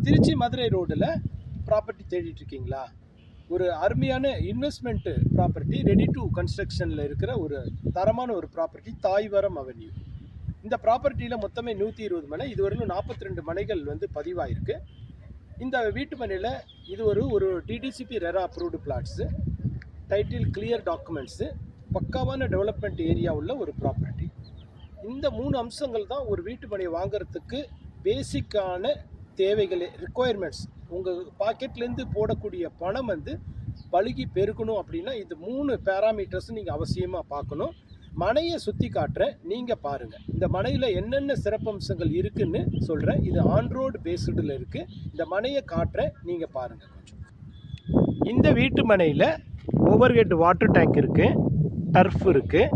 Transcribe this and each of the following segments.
திருச்சி மதுரை ரோடில் ப்ராப்பர்ட்டி தேடிட்டு இருக்கீங்களா? ஒரு அருமையான இன்வெஸ்ட்மெண்ட் ப்ராப்பர்ட்டி, ரெடி டு கன்ஸ்ட்ரக்ஷனில் இருக்கிற ஒரு தரமான ஒரு ப்ராப்பர்ட்டி, தாய்வரம் அவென்யூ. இந்த ப்ராப்பர்ட்டியில் மொத்தமே 120 மனை, இதுவரையிலும் 42 மனைகள் வந்து பதிவாயிருக்கு. இந்த வீட்டு மனையில் இது ஒரு DTCP RERA approved plots, title clear documents, பக்காவான டெவலப்மெண்ட் ஏரியா உள்ள ஒரு ப்ராப்பர்ட்டி. இந்த 3 அம்சங்கள் தான் ஒரு வீட்டு மனையை வாங்கிறதுக்கு பேசிக்கான தேவைகள், ரிக்குவயர்மெண்ட்ஸ். உங்கள் பாக்கெட்லேருந்து போடக்கூடிய பணம் வந்து பழுகி பெருக்கணும் அப்படின்னா இந்த 3 பேராமீட்டர்ஸ் நீங்கள் அவசியமாக பார்க்கணும். மனையை சுற்றி காட்டுறேன், நீங்கள் பாருங்கள். இந்த மனையில் என்னென்ன சிறப்பம்சங்கள் இருக்குதுன்னு சொல்கிறேன். இது ஆன் ரோடு பேஸ்டில் இருக்குது. இந்த மனையை காட்டுறேன், நீங்கள் பாருங்கள். கொஞ்சம் இந்த வீட்டு மனையில் ஓவர் ஹெட் வாட்டர் டேங்க் இருக்குது, டர்ஃப் இருக்குது,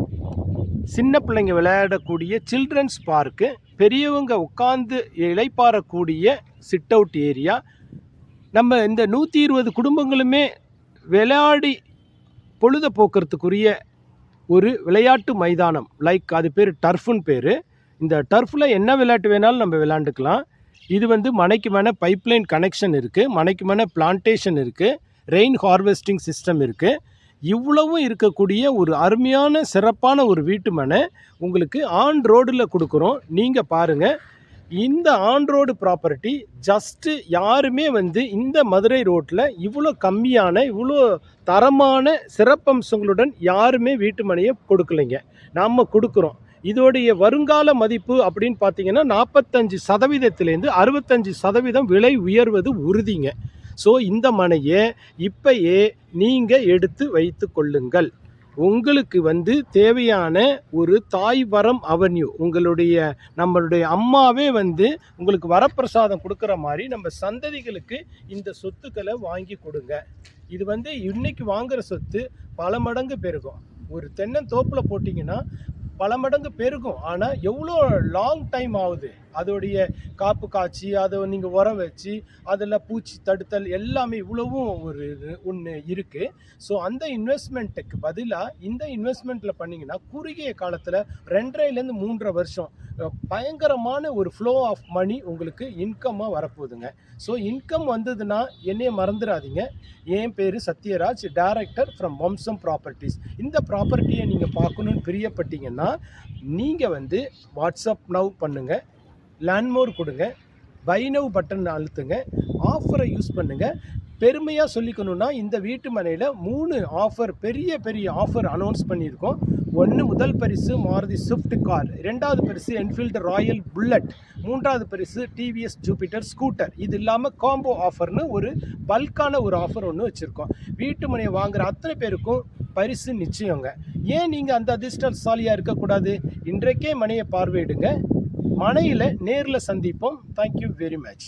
சின்ன பிள்ளைங்க விளையாடக்கூடிய சில்ட்ரன்ஸ் பார்க்கு, பெரியவங்க உட்காந்து இளைப்பாறக்கூடிய சிட் அவுட் ஏரியா. நம்ம இந்த 120 குடும்பங்களுமே விளையாடி பொழுத போக்குறதுக்குரிய ஒரு விளையாட்டு மைதானம், லைக் அது பேர் டர்ஃப்னு பேர். இந்த டர்ஃபில் என்ன விளையாட்டு வேணாலும் நம்ம விளையாண்டுக்கலாம். இது வந்து மனைக்கு மேலே பைப்லைன் கனெக்ஷன் இருக்குது, மனைக்கு மேலே பிளான்டேஷன் இருக்குது, ரெயின் ஹார்வெஸ்டிங் சிஸ்டம் இருக்குது. இவ்வளவும் இருக்கக்கூடிய ஒரு அருமையான சிறப்பான ஒரு வீட்டு மனை உங்களுக்கு ஆன் ரோடில் கொடுக்குறோம். நீங்கள் பாருங்கள், இந்த ஆன் ரோடு ப்ராப்பர்ட்டி ஜஸ்ட்டு யாருமே வந்து இந்த மதுரை ரோட்டில் இவ்வளோ கம்மியான, இவ்வளோ தரமான சிறப்பம்சங்களுடன் யாருமே வீட்டு மனையை கொடுக்கலைங்க. நாம் கொடுக்குறோம். இதோடைய வருங்கால மதிப்பு அப்படின்னு பார்த்தீங்கன்னா 45%லேருந்து 65% விலை உயர்வது உறுதிங்க. ஸோ இந்த மனையை இப்பயே நீங்கள் எடுத்து வைத்து கொள்ளுங்கள். உங்களுக்கு வந்து தேவையான ஒரு தாய்வரம் அவென்யூ, நம்மளுடைய அம்மாவே வந்து உங்களுக்கு வரப்பிரசாதம் கொடுக்குற மாதிரி நம்ம சந்ததிகளுக்கு இந்த சொத்துக்களை வாங்கி கொடுங்க. இது வந்து இன்னைக்கு வாங்குகிற சொத்து பல மடங்கு பெருகும். ஒரு தென்னந்தோப்பில் போட்டிங்கன்னா பல மடங்கு பெருகும். ஆனால் எவ்வளோ லாங் டைம் ஆகுது அதோடைய காப்பு காய்ச்சி, அதை நீங்கள் உரம் வச்சு, அதில் பூச்சி தடுத்தல் எல்லாமே இவ்வளவும் ஒன்று இருக்குது. ஸோ அந்த இன்வெஸ்ட்மெண்ட்டுக்கு பதிலாக இந்த இன்வெஸ்ட்மெண்ட்டில் பண்ணிங்கன்னா குறுகிய காலத்தில் 2.5லேருந்து 3 வருஷம் பயங்கரமான ஒரு ஃப்ளோ ஆஃப் மணி உங்களுக்கு இன்கம்மாக வரப்போகுதுங்க. ஸோ இன்கம் வந்ததுன்னா என்னைய மறந்துடாதீங்க. என் பேர் சத்யராஜ், டைரக்டர் ஃப்ரம் வம்சம் ப்ராப்பர்ட்டிஸ். இந்த ப்ராப்பர்ட்டியை நீங்கள் பார்க்கணுன்னு பிரியப்பட்டீங்கன்னா நீங்கள் வந்து வாட்ஸ்அப் நவ் பண்ணுங்கள், லேண்ட்மோர் கொடுங்க, பை நவ் பட்டன் அழுத்துங்க, ஆஃபரை யூஸ் பண்ணுங்கள். பெருமையாக சொல்லிக்கணுன்னா இந்த வீட்டு மனையில் 3 ஆஃபர், பெரிய பெரிய ஆஃபர் அனௌன்ஸ் பண்ணியிருக்கோம். முதல் பரிசு மாருதி ஸ்விஃப்ட் கார், 2வது பரிசு என்ஃபீல்டு ராயல் புல்லட், 3வது பரிசு டிவிஎஸ் ஜூபிட்டர் ஸ்கூட்டர். இது இல்லாமல் காம்போ ஆஃபர்னு ஒரு பல்கான ஒரு ஆஃபர் ஒன்று வச்சுருக்கோம். வீட்டு மனையை வாங்குகிற அத்தனை பேருக்கும் பரிசு நிச்சயங்க. ஏன் நீங்கள் அந்த அதிர்ஷ்டசாலியாக இருக்கக்கூடாது? இன்றைக்கே மனையை பார்வையிடுங்க, மனையில் நேரில் சந்திப்போம். Thank you very much.